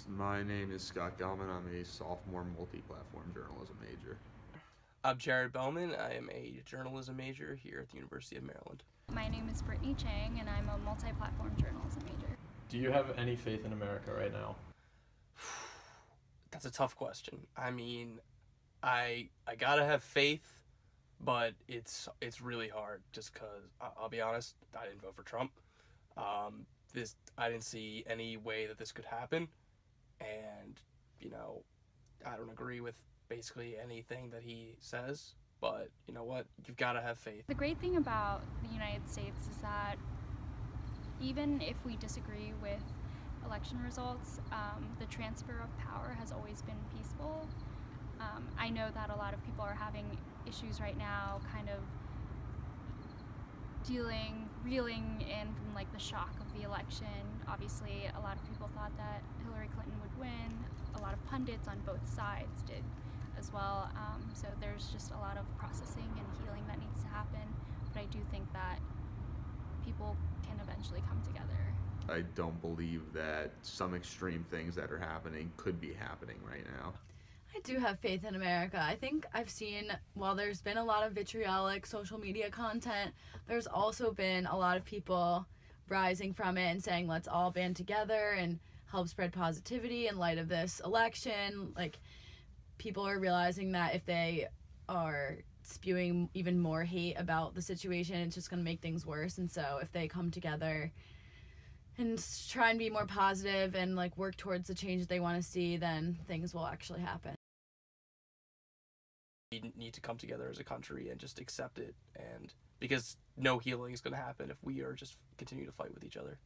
My name is Scott Gelman. I'm a sophomore multi-platform journalism major. I'm Jared Bowman. I am a journalism major here at the University of Maryland. My name is Brittany Chang, and I'm a multi-platform journalism major. Do you have any faith in America right now? That's a tough question. I mean, I gotta have faith, but it's really hard just because I'll be honest, I didn't vote for Trump. I didn't see any way that this could happen, and I don't agree with basically anything that he says. But you know what? You've got to have faith. The great thing about the United States is that even if we disagree with election results, the transfer of power has always been peaceful. I know that a lot of people are having issues right now, kind of reeling in from like the shock of the election. Obviously, a lot of people thought that Hillary Clinton would win. A lot of pundits on both sides did as well. So there's just a lot of processing and healing that needs to happen. But I do think that people can eventually come together. I don't believe that some extreme things that are happening could be happening right now. I do have faith in America. I think I've seen, while there's been a lot of vitriolic social media content, there's also been a lot of people rising from it and saying, let's all band together and help spread positivity in light of this election. Like, people are realizing that if they are spewing even more hate about the situation, it's just going to make things worse. And so if they come together and try and be more positive and like work towards the change that they want to see, then things will actually happen. We need to come together as a country and just accept it, and because no healing is going to happen if we are just continue to fight with each other.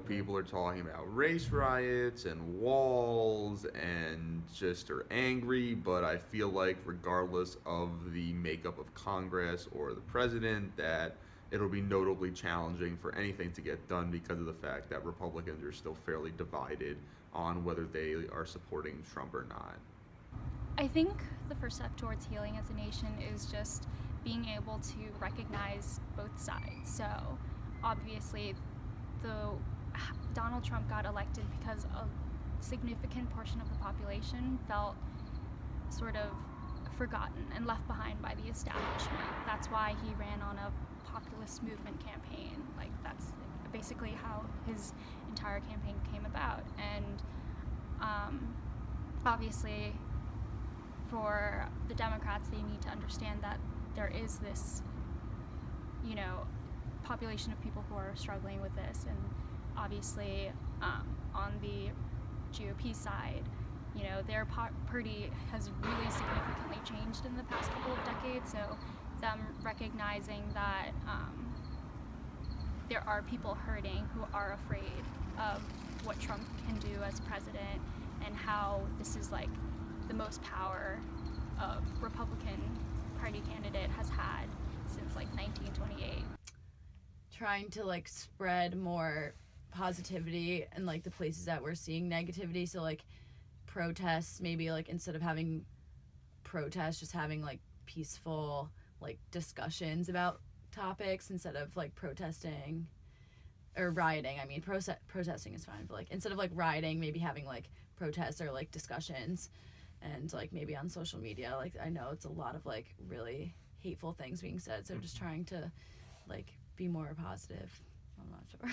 People are talking about race riots and walls and just are angry, but I feel like regardless of the makeup of Congress or the president, that it'll be notably challenging for anything to get done because of the fact that Republicans are still fairly divided on whether they are supporting Trump or not. I think the first step towards healing as a nation is just being able to recognize both sides. So obviously, Donald Trump got elected because a significant portion of the population felt sort of forgotten and left behind by the establishment. That's why he ran on a populist movement campaign. Like, that's basically how his entire campaign came about. And obviously, for the Democrats, they need to understand that there is this, population of people who are struggling with this. And obviously, on the GOP side, their party has really significantly changed in the past couple of decades. So them recognizing that there are people hurting who are afraid of what Trump can do as president, and how this is like the most power a Republican Party candidate has had since like 1928. Trying to like spread more positivity in like the places that we're seeing negativity. So like protests, maybe like instead of having protests, just having like peaceful like discussions about topics instead of like protesting or rioting. I mean, protesting is fine, but like instead of like rioting, maybe having like protests or like discussions. And like maybe on social media, like I know it's a lot of like really hateful things being said, so just trying to like be more positive. I'm not sure.